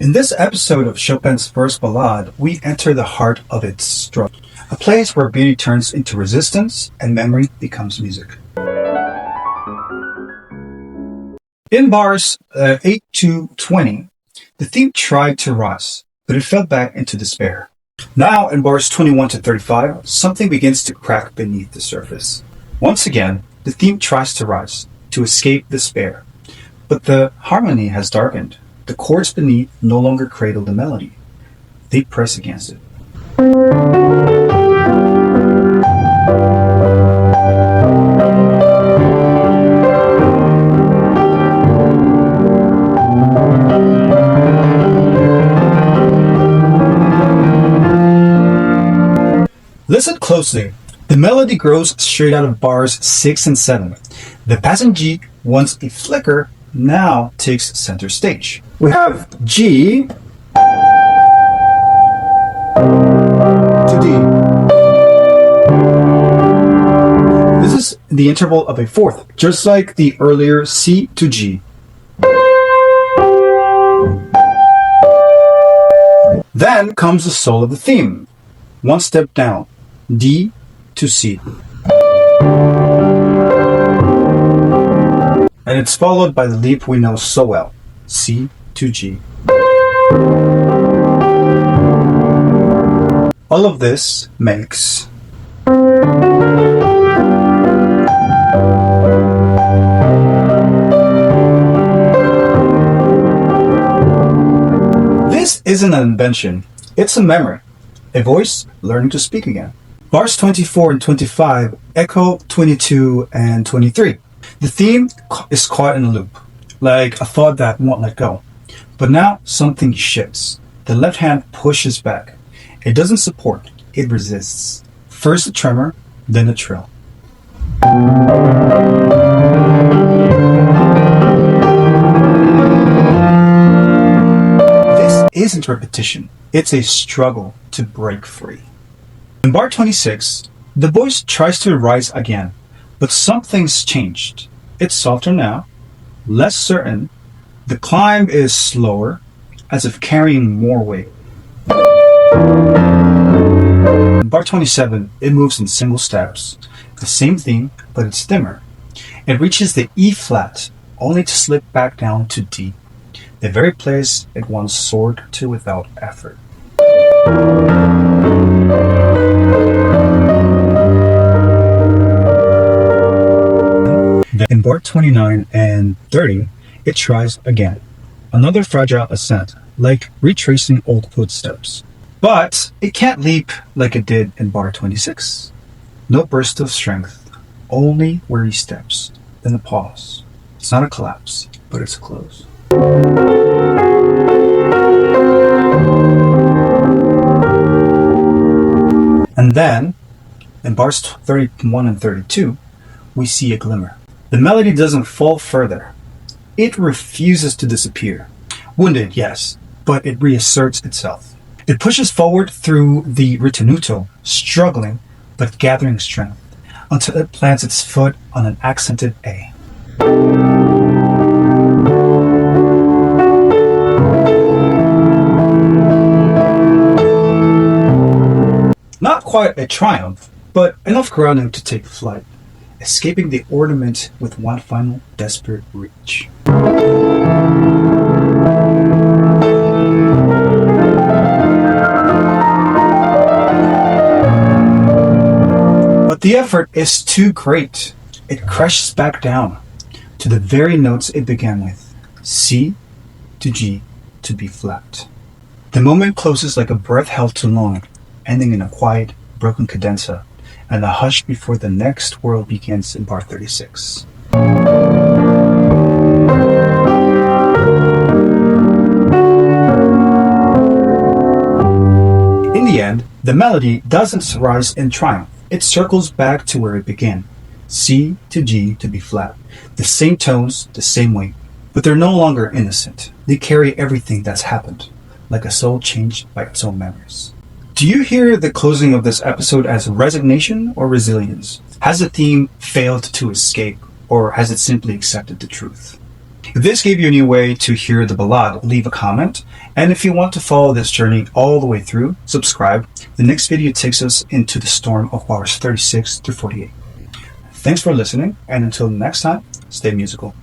In this episode of Chopin's first ballade, we enter the heart of its struggle, a place where beauty turns into resistance and memory becomes music. In bars 8 to 20, the theme tried to rise, but it fell back into despair. Now, in bars 21 to 35, something begins to crack beneath the surface. Once again, the theme tries to rise, to escape despair. But the harmony has darkened. The chords beneath no longer cradle the melody. They press against it. Listen closely. The melody grows straight out of bars 6 and 7. The passing G, once a flicker, now takes center stage. We have G to D. This is the interval of a fourth, just like the earlier C to G. Then comes the soul of the theme. One step down, D to C. And it's followed by the leap we know so well, C to G. All of this makes This isn't an invention, it's a memory, a voice learning to speak again. Bars 24 and 25 echo 22 and 23. The theme is caught in a loop, like a thought that won't let go. But now something shifts. The left hand pushes back. It doesn't support, it resists. First a tremor, then a trill. This isn't repetition, it's a struggle to break free. In bar 26, the voice tries to rise again, but something's changed. It's softer now, less certain. The climb is slower, as if carrying more weight. In bar 27, it moves in single steps. The same theme, but it's dimmer. It reaches the E flat, only to slip back down to D, the very place it once soared to without effort. In bar 29 and 30, it tries again. Another fragile ascent, like retracing old footsteps. But it can't leap like it did in bar 26. No burst of strength, only weary steps, then a pause. It's not a collapse, but it's a close. And then, in bars 31 and 32, we see a glimmer. The melody doesn't fall further. It refuses to disappear. Wounded, yes, but it reasserts itself. It pushes forward through the ritenuto, struggling but gathering strength, until it plants its foot on an accented A. Not quite a triumph, but enough grounding to take flight, escaping the ornament with one final desperate reach. But the effort is too great. It crashes back down to the very notes it began with, C to G to B flat. The moment closes like a breath held too long, ending in a quiet, broken cadenza, and a hush before the next world begins in bar 36. In the end, the melody doesn't rise in triumph. It circles back to where it began, C to G to B flat. The same tones, the same weight, but they're no longer innocent. They carry everything that's happened, like a soul changed by its own memories. Do you hear the closing of this episode as resignation or resilience? Has the theme failed to escape, or has it simply accepted the truth? If this gave you a new way to hear the ballade, leave a comment And if you want to follow this journey all the way through, subscribe. The next video takes us into the storm of bars 36 through 48. Thanks for listening, and until next time, stay musical.